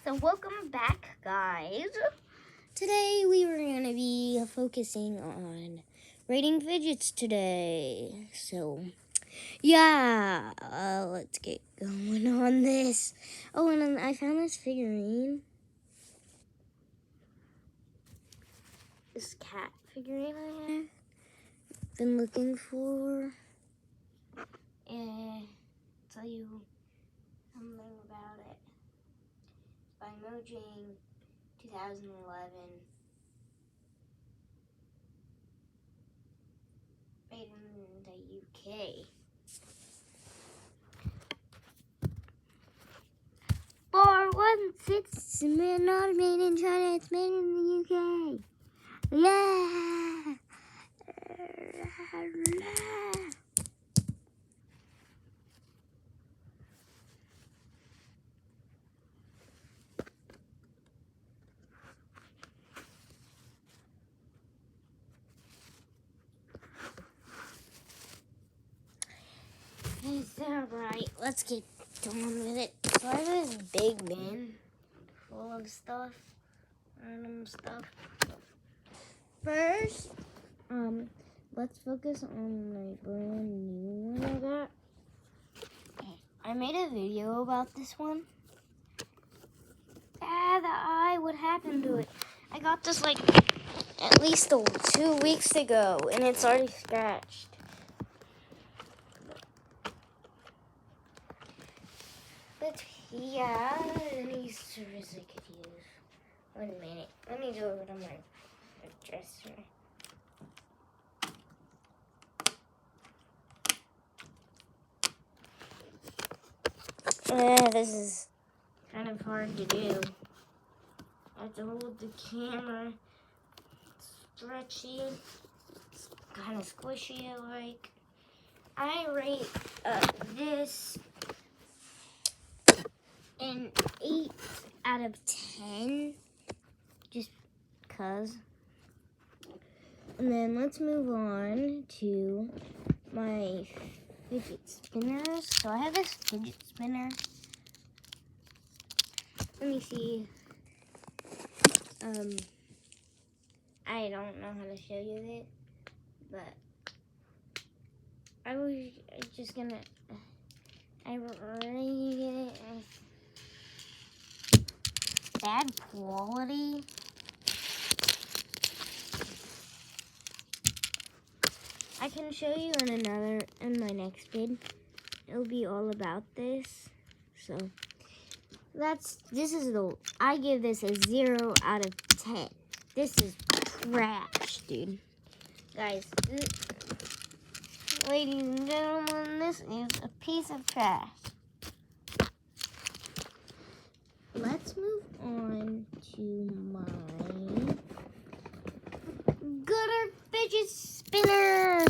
So welcome back, guys. Today we were going to be focusing on rating fidgets today. So, yeah, let's get going on this. Oh, and then I found this figurine. This cat figurine I have been looking for. And I'll tell you something about it. It's by Mojang 2011. Made in the UK. For 1/6 not made in China, it's made in the UK. Yeah. It's alright. Let's get done with it. So I have this big bin full of stuff, random stuff. First, let's focus on my brand new one I got. I made a video about this one. The eye, what happened to it? I got this like at least 2 weeks ago, and it's already scratched. But yeah, any service I could use. 1 minute. Let me go over to my dresser. This is kind of hard to do. I have to hold the camera. It's stretchy. It's kind of squishy, like. I rate this an 8 out of 10. Just cause. And then let's move on to my fidget spinners. So I have this fidget spinner. Let me see. I don't know how to show you it, but I was just gonna. I rated it as bad quality. I can show you in my next vid. It'll be all about this. So I give this a 0 out of 10. This is trash, dude. Guys, ladies and gentlemen, this is a piece of trash. Let's move on to my Gooder fidget spinner.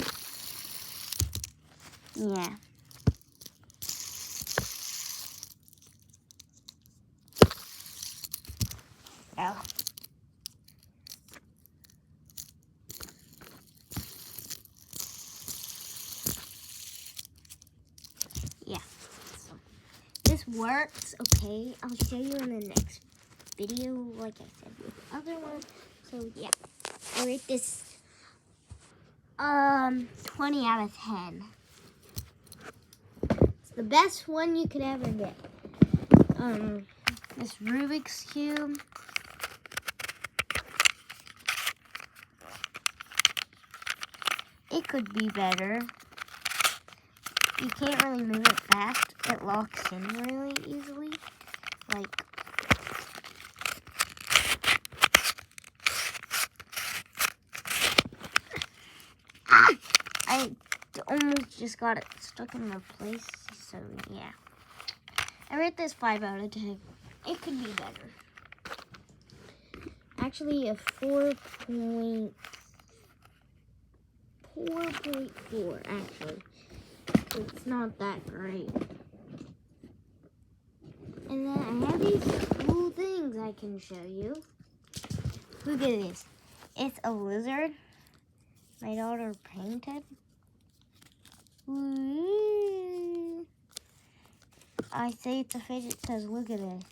Yeah. Oh. Yeah. So this works. Okay, I'll show you in the next video, like I said with the other one. So yeah, I rate this 20 out of 10. It's the best one you could ever get. This Rubik's Cube. It could be better. You can't really move it fast. It locks in really easily. Like, I almost just got it stuck in my place. So yeah, I rate this 5 out of 10. It could be better. Actually, a 4.4. Actually, it's not that great. And then I have these cool things I can show you. Look at this. It's a lizard my daughter painted. I say it's a fidget because look at it.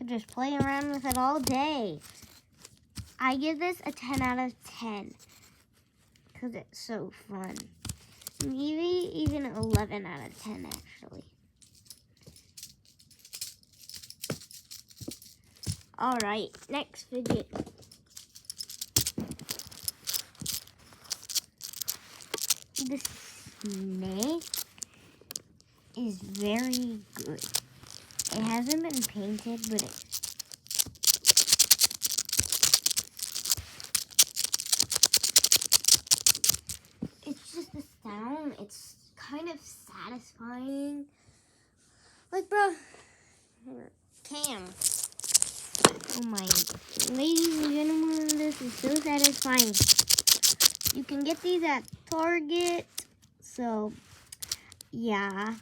could just play around with it all day. I give this a 10 out of 10 because it's so fun. Maybe even 11 out of 10 actually. All right, next fidget. The snake is very good. It hasn't been painted, but it's just the sound. It's kind of satisfying. Like, bro, Cam. Oh my, ladies and gentlemen, this is so satisfying. You can get these at Target, so yeah.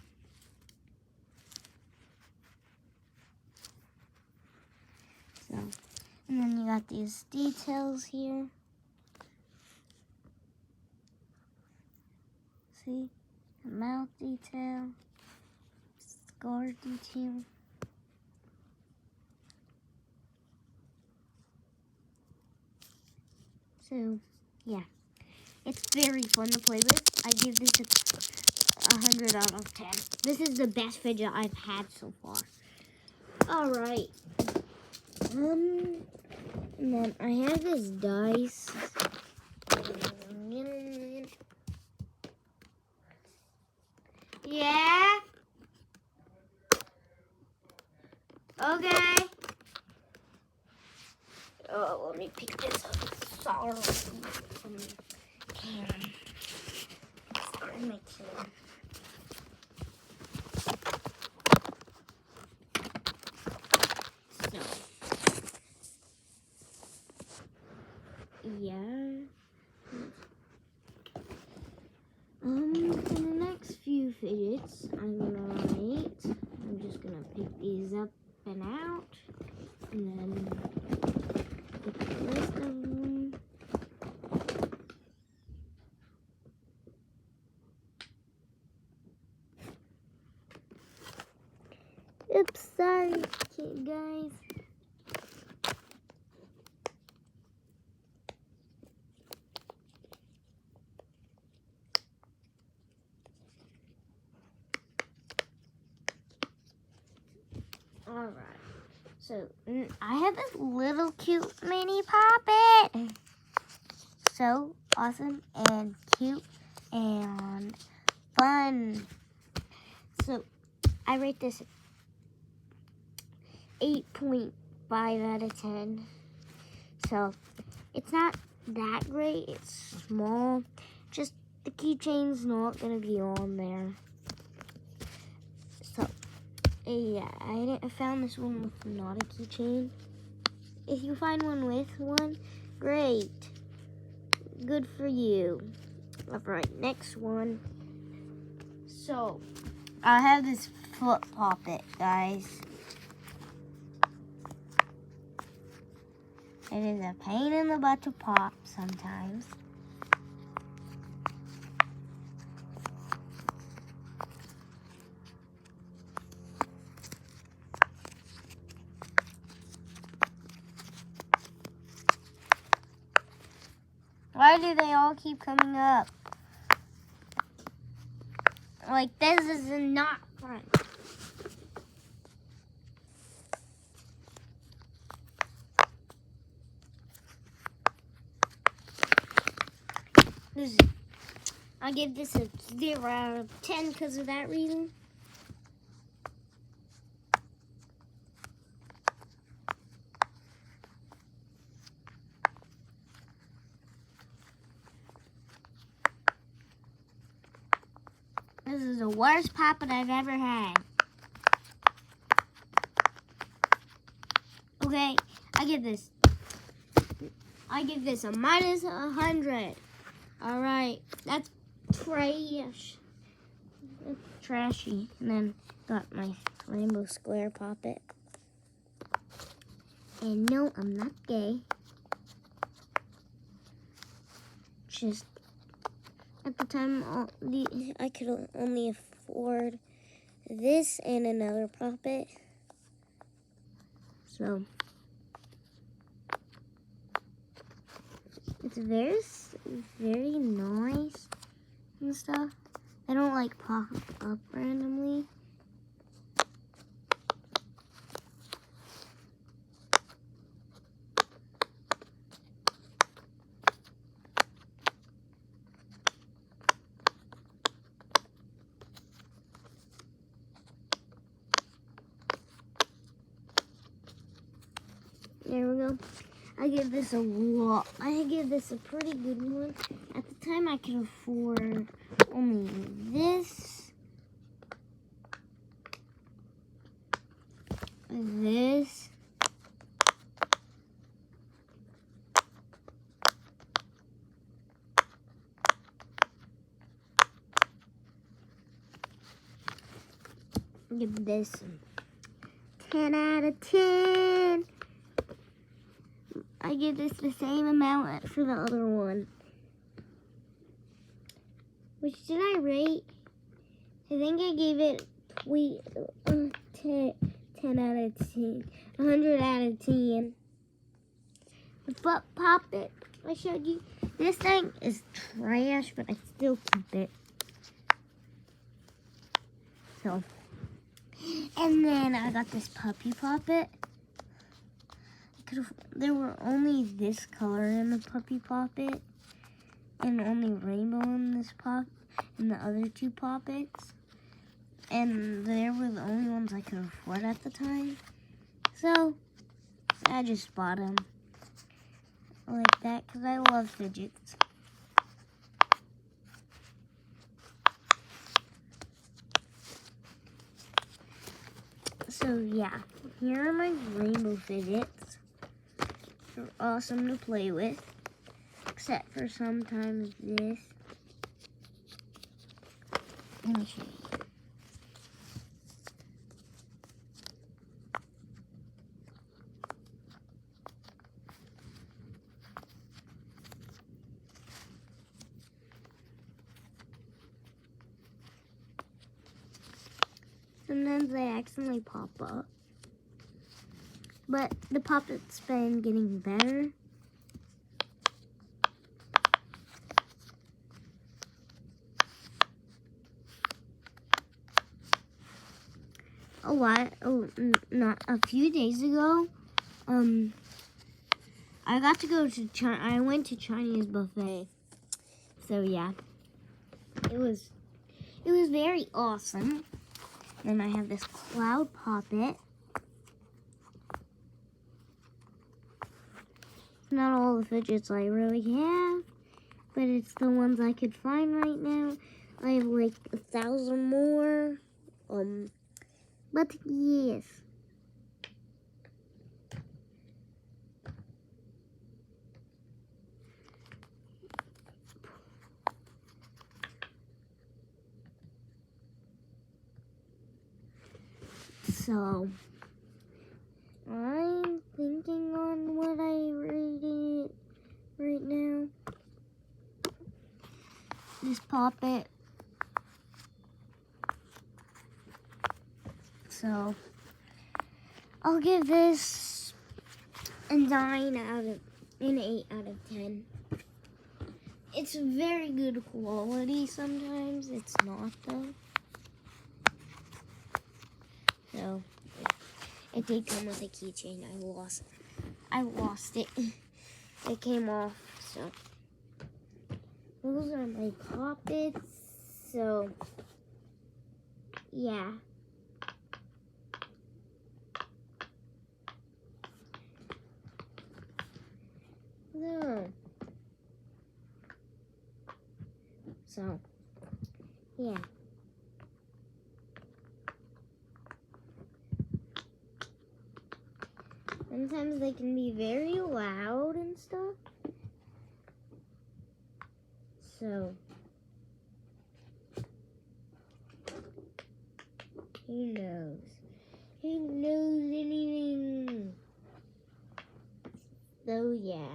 So, and then you got these details here. See, the mouth detail, scar detail. So, yeah, it's very fun to play with. I give this a 100 out of 10. This is the best fidget I've had so far. All right. And then I have this dice. Yeah. Okay. Oh, let me pick this up. Sorry. Can. Sorry, my kid. So, yeah. For the next few fidgets I'm gonna write, I'm just gonna pick these up and out, and then pick the rest of them. Oops, sorry, guys. Alright, so I have this little cute mini puppet. So awesome and cute and fun. So I rate this 8.5 out of 10. So it's not that great, it's small. Just the keychain's not gonna be on there. So yeah, I found this one with not a keychain. If you find one with one, great. Good for you. Alright, next one. So, I have this foot puppet, guys. It is a pain in the butt to pop sometimes. Why do they all keep coming up? Like, this is not fun. I give this a 0 out of 10 because of that reason. This is the worst puppet I've ever had. Okay, I give this a minus 100. All right, that's trash. That's trashy. And then got my rainbow square puppet. And no, I'm not gay. Just at the time, I could only afford this and another puppet. So it's very nice and stuff. They don't like pop up randomly. There we go. I give this a lot. I give this a pretty good one. At the time, I could afford only this, this, give this 10 out of 10. I give this the same amount for the other one. Which did I rate? I think I gave it 10 out of 10. 100 out of 10. But pop it. I showed you. This thing is trash, but I still keep it. So. And then I got this puppy poppet. There were only this color in the puppy poppet, and only rainbow in this pop, in the other two poppets, and they were the only ones I could afford at the time. So I just bought them like that because I love fidgets. So yeah, here are my rainbow fidgets. They're awesome to play with, except for sometimes this. Let me show you. Sometimes they accidentally pop up. But the poppet's been getting better. Not a few days ago, I got to go to I went to Chinese buffet. So yeah, it was very awesome. Then I have this cloud poppet. Not all the fidgets I really have, but it's the ones I could find right now. I have like 1,000 more. But yes. So I'm thinking on what I rated right now. This poppet. So I'll give this an 8 out of 10. It's very good quality. Sometimes it's not though. So it did come with a keychain. I lost it. It came off. So those are my poppets. So yeah. No. So yeah. Sometimes they can be very loud and stuff. So, who knows? Who knows anything? So, yeah.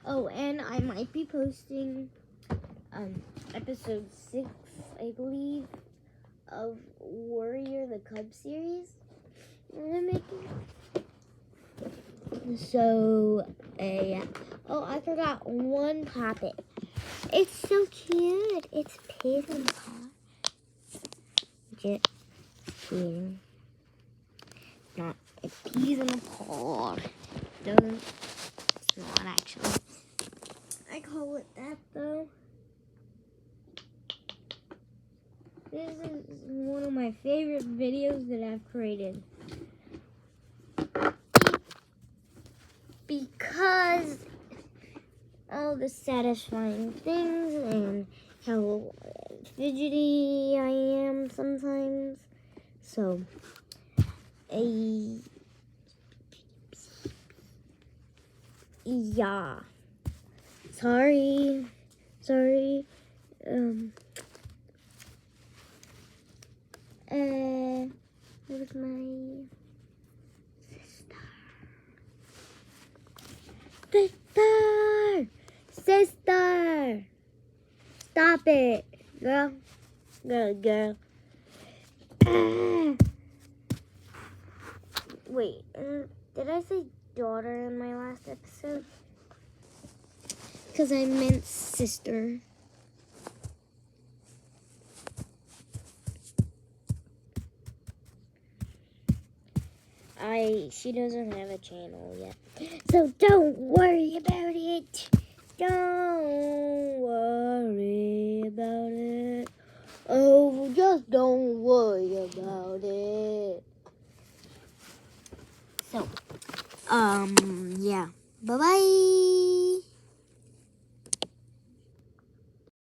Oh, and I might be posting episode 6, I believe, of Warrior the Cub series we're making. So, oh, I forgot one puppet. It's so cute. It's peas in the pod. Just kidding. Not, it's peas in the pod. Doesn't, it's not actually. I call it that though. This is one of my favorite videos that I've created. Because all the satisfying things and how fidgety I am sometimes. So, yeah. Sorry. Where's my sister? Stop it, girl. Wait, did I say daughter in my last episode? Because I meant sister. She doesn't have a channel yet. So don't worry about it. Don't worry about it. Oh, just don't worry about it. So, yeah. Bye-bye.